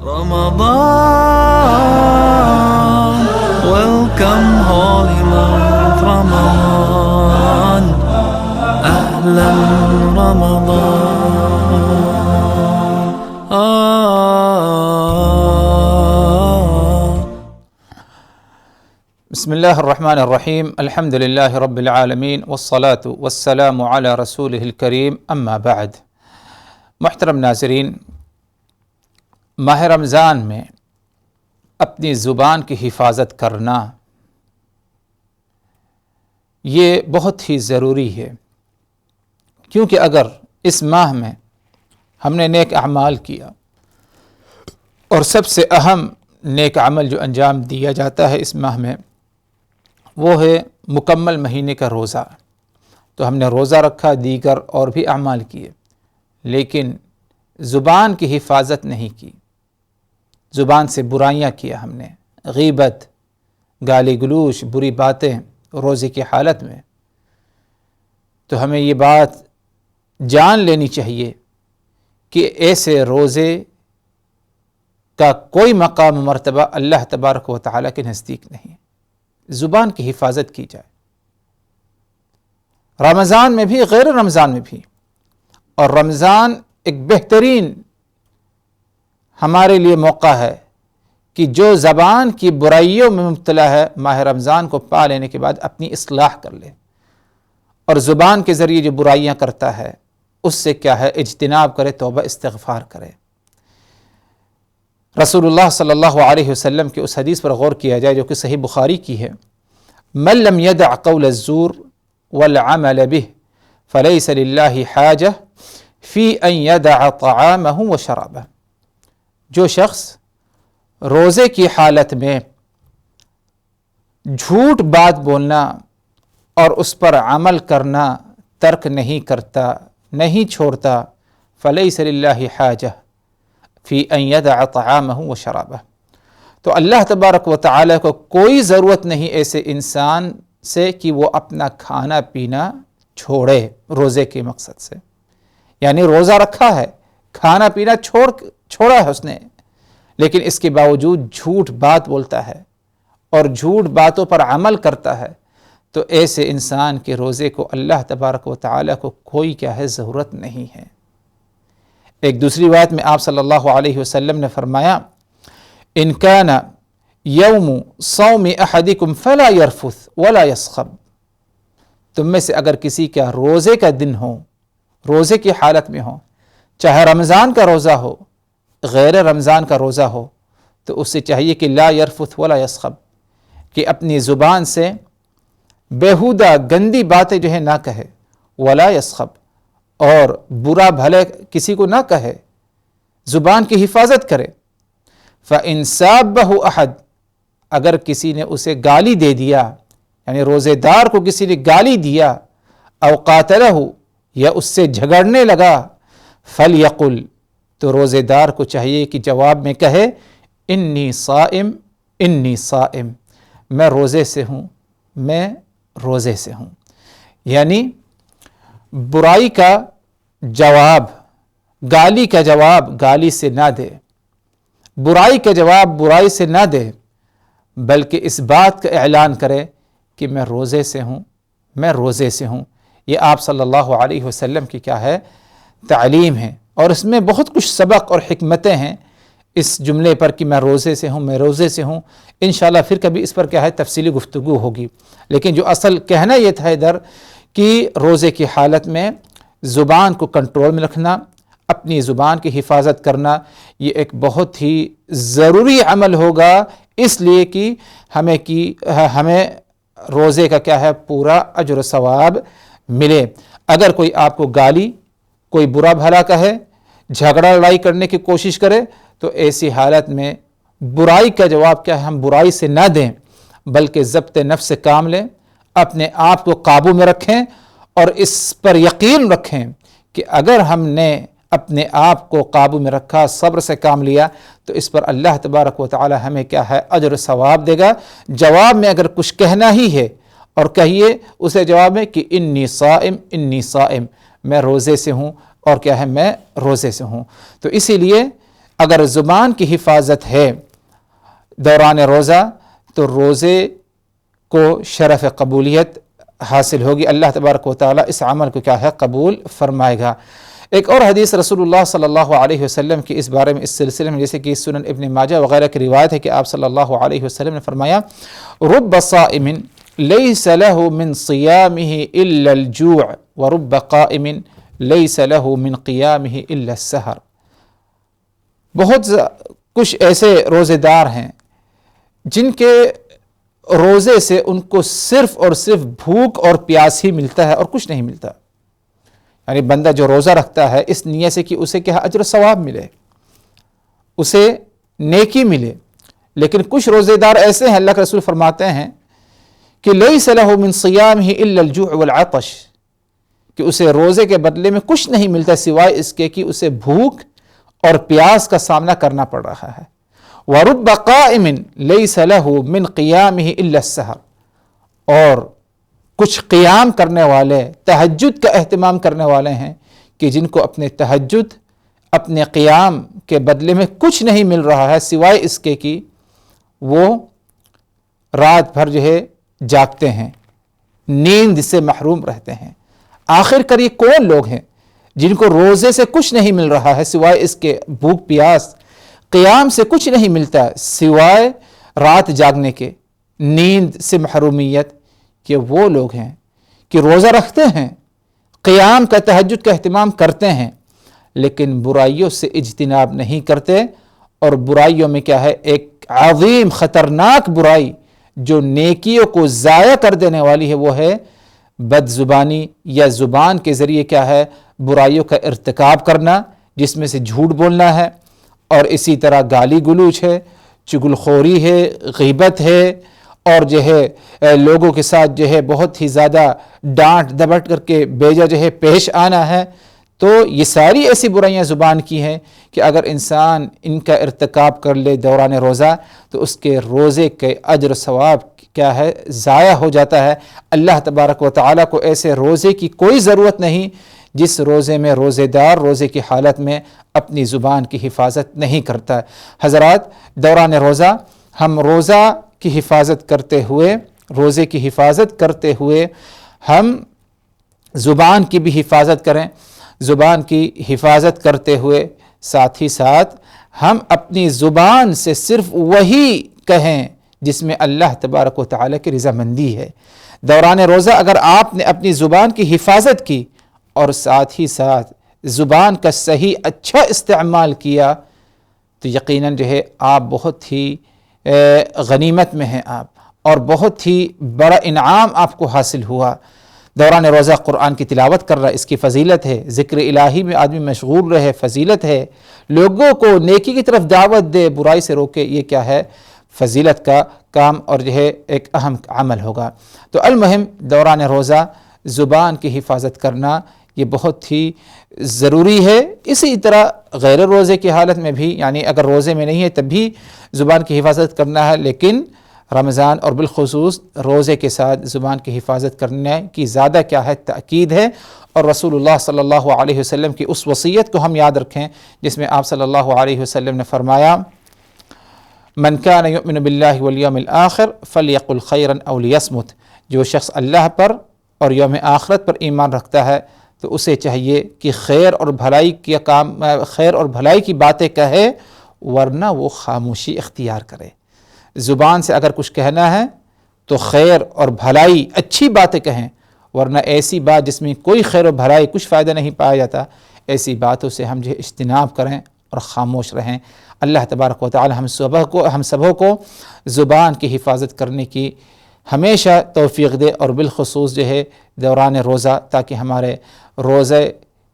Ramadan, welcome holy month Ramadan, Ahlan Ramadan. بسم الله الرحمن الرحيم الحمد لله رب العالمين والصلاة والسلام على رسوله الكريم اما بعد. محترم ناظرین، ماہ رمضان میں اپنی زبان کی حفاظت کرنا یہ بہت ہی ضروری ہے، کیونکہ اگر اس ماہ میں ہم نے نیک اعمال کیا، اور سب سے اہم نیک عمل جو انجام دیا جاتا ہے اس ماہ میں وہ ہے مکمل مہینے کا روزہ، تو ہم نے روزہ رکھا، دیگر اور بھی اعمال کیے، لیکن زبان کی حفاظت نہیں کی، زبان سے برائیاں کیا، ہم نے غیبت، گالی گلوچ، بری باتیں روزے کی حالت میں، تو ہمیں یہ بات جان لینی چاہیے کہ ایسے روزے کا کوئی مقام و مرتبہ اللہ تبارک و تعالیٰ کے نزدیک نہیں۔ زبان کی حفاظت کی جائے، رمضان میں بھی، غیر رمضان میں بھی، اور رمضان ایک بہترین ہمارے لیے موقع ہے کہ جو زبان کی برائیوں میں مبتلا ہے ماہ رمضان کو پا لینے کے بعد اپنی اصلاح کر لے، اور زبان کے ذریعے جو برائیاں کرتا ہے اس سے کیا ہے اجتناب کرے، توبہ استغفار کرے۔ رسول اللہ صلی اللہ علیہ وسلم کے اس حدیث پر غور کیا جائے جو کہ صحیح بخاری کی ہے، من لم يدع قول الزور والعمل به فليس لله حاجة في ان يدع طعامه وشرابه۔ جو شخص روزے کی حالت میں جھوٹ بات بولنا اور اس پر عمل کرنا ترک نہیں کرتا، نہیں چھوڑتا، فلیس للہ حاجہ فی ان یدع طعامہ و شرابہ، تو اللہ تبارک و تعالی کو کوئی ضرورت نہیں ایسے انسان سے کہ وہ اپنا کھانا پینا چھوڑے روزے کے مقصد سے، یعنی روزہ رکھا ہے، کھانا پینا چھوڑا ہے اس نے، لیکن اس کے باوجود جھوٹ بات بولتا ہے اور جھوٹ باتوں پر عمل کرتا ہے، تو ایسے انسان کے روزے کو اللہ تبارک و تعالی کو کوئی کیا ہے ضرورت نہیں ہے۔ ایک دوسری روایت میں آپ صلی اللہ علیہ وسلم نے فرمایا، ان کان یوم صوم احدکم فلا یرفث ولا یصخب، تم میں سے اگر کسی کا روزے کا دن ہو، روزے کی حالت میں ہو، چاہے رمضان کا روزہ ہو، غیر رمضان کا روزہ ہو، تو اس سے چاہیے کہ لا یرفث ولا یصخب، کہ اپنی زبان سے بیہودہ گندی باتیں جو ہے نہ کہے، ولا یصخب، اور برا بھلے کسی کو نہ کہے، زبان کی حفاظت کرے۔ فَإِن سَابَّهُ أَحَدٌ، اگر کسی نے اسے گالی دے دیا، یعنی روزے دار کو کسی نے گالی دیا، او قاتلہ، یا اس سے جھگڑنے لگا، فَلْيَقُلْ، تو روزے دار کو چاہیے کہ جواب میں کہے، انی صائم انی صائم، میں روزے سے ہوں، میں روزے سے ہوں، یعنی برائی کا جواب، گالی کا جواب گالی سے نہ دے، برائی کا جواب برائی سے نہ دے، بلکہ اس بات کا اعلان کرے کہ میں روزے سے ہوں، میں روزے سے ہوں۔ یہ آپ صلی اللہ علیہ وسلم کی کیا ہے تعلیم ہے، اور اس میں بہت کچھ سبق اور حکمتیں ہیں اس جملے پر کہ میں روزے سے ہوں، میں روزے سے ہوں۔ انشاءاللہ پھر کبھی اس پر کیا ہے تفصیلی گفتگو ہوگی، لیکن جو اصل کہنا یہ تھا ادھر کہ روزے کی حالت میں زبان کو کنٹرول میں رکھنا، اپنی زبان کی حفاظت کرنا، یہ ایک بہت ہی ضروری عمل ہوگا، اس لیے کہ ہمیں روزے کا کیا ہے پورا اجر و ثواب ملے۔ اگر کوئی آپ کو گالی، کوئی برا بھلا کہے، جھگڑا لڑائی کرنے کی کوشش کرے، تو ایسی حالت میں برائی کا جواب کیا ہے، ہم برائی سے نہ دیں بلکہ ضبط نفس سے کام لیں، اپنے آپ کو قابو میں رکھیں، اور اس پر یقین رکھیں کہ اگر ہم نے اپنے آپ کو قابو میں رکھا، صبر سے کام لیا، تو اس پر اللہ تبارک و تعالی ہمیں کیا ہے اجر و ثواب دے گا۔ جواب میں اگر کچھ کہنا ہی ہے اور کہیے اسے جواب میں کہ انی صائم انی صائم، میں روزے سے ہوں، اور کیا ہے میں روزے سے ہوں۔ تو اسی لیے اگر زبان کی حفاظت ہے دوران روزہ تو روزے کو شرف قبولیت حاصل ہوگی، اللہ تبارک و تعالیٰ اس عمل کو کیا ہے قبول فرمائے گا۔ ایک اور حدیث رسول اللہ صلی اللہ علیہ وسلم کی اس بارے میں اس سلسلے میں، جیسے کہ سنن ابن ماجہ وغیرہ کی روایت ہے کہ آپ صلی اللہ علیہ وسلم نے فرمایا رب صائم لیس له من صیامہ الا الجوع ورب قائم لیس له من قیامہ الا السحر۔ بہت کچھ ایسے روزے دار ہیں جن کے روزے سے ان کو صرف اور صرف بھوک اور پیاس ہی ملتا ہے اور کچھ نہیں ملتا۔ یعنی بندہ جو روزہ رکھتا ہے اس نیت سے کہ اسے کیا اجر و ثواب ملے، اسے نیکی ملے، لیکن کچھ روزے دار ایسے ہیں، اللہ کے رسول فرماتے ہیں کہ لیس لہ من صیامہ الا الجوع والعطش، کہ اسے روزے کے بدلے میں کچھ نہیں ملتا سوائے اس کے کہ اسے بھوک اور پیاس کا سامنا کرنا پڑ رہا ہے۔ وَرُبَّ قَائِمٍ لَيْسَ لَهُ مِنْ قِيَامِهِ إِلَّا السَّحَرُ، اور کچھ قیام کرنے والے، تہجد کا اہتمام کرنے والے ہیں کہ جن کو اپنے تہجد، اپنے قیام کے بدلے میں کچھ نہیں مل رہا ہے سوائے اس کے کہ وہ رات بھر جو ہے جاگتے ہیں، نیند سے محروم رہتے ہیں۔ آخر کر یہ کون لوگ ہیں جن کو روزے سے کچھ نہیں مل رہا ہے سوائے اس کے بھوک پیاس، قیام سے کچھ نہیں ملتا سوائے رات جاگنے کے، نیند سے محرومیت؟ کہ وہ لوگ ہیں کہ روزہ رکھتے ہیں، قیام کا تہجد کا اہتمام کرتے ہیں، لیکن برائیوں سے اجتناب نہیں کرتے، اور برائیوں میں کیا ہے ایک عظیم خطرناک برائی جو نیکیوں کو ضائع کر دینے والی ہے، وہ ہے بد زبانی، یا زبان کے ذریعے کیا ہے برائیوں کا ارتکاب کرنا، جس میں سے جھوٹ بولنا ہے، اور اسی طرح گالی گلوچ ہے، چغل خوری ہے، غیبت ہے، اور جو ہے لوگوں کے ساتھ جو ہے بہت ہی زیادہ ڈانٹ دبٹ کر کے بیجا جو ہے پیش آنا ہے۔ تو یہ ساری ایسی برائیاں زبان کی ہیں کہ اگر انسان ان کا ارتکاب کر لے دوران روزہ تو اس کے روزے کے اجر و ثواب کیا ہے ضائع ہو جاتا ہے۔ اللہ تبارک و تعالیٰ کو ایسے روزے کی کوئی ضرورت نہیں جس روزے میں روزے دار روزے کی حالت میں اپنی زبان کی حفاظت نہیں کرتا۔ حضرات، دوران روزہ ہم روزہ کی حفاظت کرتے ہوئے، روزے کی حفاظت کرتے ہوئے ہم زبان کی بھی حفاظت کریں۔ زبان کی حفاظت کرتے ہوئے ساتھ ہی ساتھ ہم اپنی زبان سے صرف وہی کہیں جس میں اللہ تبارک و تعالیٰ کی رضامندی ہے۔ دوران روزہ اگر آپ نے اپنی زبان کی حفاظت کی اور ساتھ ہی ساتھ زبان کا صحیح اچھا استعمال کیا تو یقیناً جو ہے آپ بہت ہی غنیمت میں ہیں آپ، اور بہت ہی بڑا انعام آپ کو حاصل ہوا۔ دوران روزہ قرآن کی تلاوت کر رہا ہے، اس کی فضیلت ہے، ذکر الہی میں آدمی مشغول رہے، فضیلت ہے، لوگوں کو نیکی کی طرف دعوت دے، برائی سے روکے، یہ کیا ہے فضیلت کا کام اور جو ہے ایک اہم عمل ہوگا۔ تو المہم دوران روزہ زبان کی حفاظت کرنا یہ بہت ہی ضروری ہے۔ اسی طرح غیر روزے کی حالت میں بھی، یعنی اگر روزے میں نہیں ہے تب بھی زبان کی حفاظت کرنا ہے، لیکن رمضان اور بالخصوص روزے کے ساتھ زبان کی حفاظت کرنے کی زیادہ کیا ہے تاکید ہے۔ اور رسول اللہ صلی اللہ علیہ وسلم کی اس وصیت کو ہم یاد رکھیں جس میں آپ صلی اللہ علیہ وسلم نے فرمایا من کان یؤمن باللہ والیوم الآخر فلیقل خیرا او لیصمت، جو شخص اللہ پر اور یوم آخرت پر ایمان رکھتا ہے تو اسے چاہیے کہ خیر اور بھلائی کی خیر اور بھلائی کی باتیں کہے، ورنہ وہ خاموشی اختیار کرے۔ زبان سے اگر کچھ کہنا ہے تو خیر اور بھلائی اچھی باتیں کہیں، ورنہ ایسی بات جس میں کوئی خیر و بھلائی کچھ فائدہ نہیں پایا جاتا، ایسی باتوں سے ہم جو ہے اجتناب کریں اور خاموش رہیں۔ اللہ تبارک و تعالی ہم سبوں کو زبان کی حفاظت کرنے کی ہمیشہ توفیق دے، اور بالخصوص جو ہے دوران روزہ، تاکہ ہمارے روزے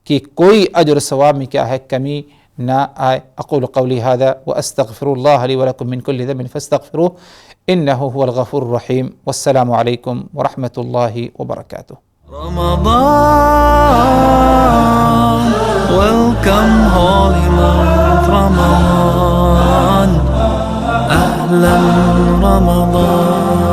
کی کوئی اجر و ثواب میں کیا ہے کمی نہ آئے۔ اقول قولی هذا واستغفر الله لي ولكم من كل ذنب فاستغفروه انه هو الغفور الرحيم، والسلام عليكم ورحمة الله وبركاته۔ Ramadan, welcome holy month Ramadan, ahlan Ramadan.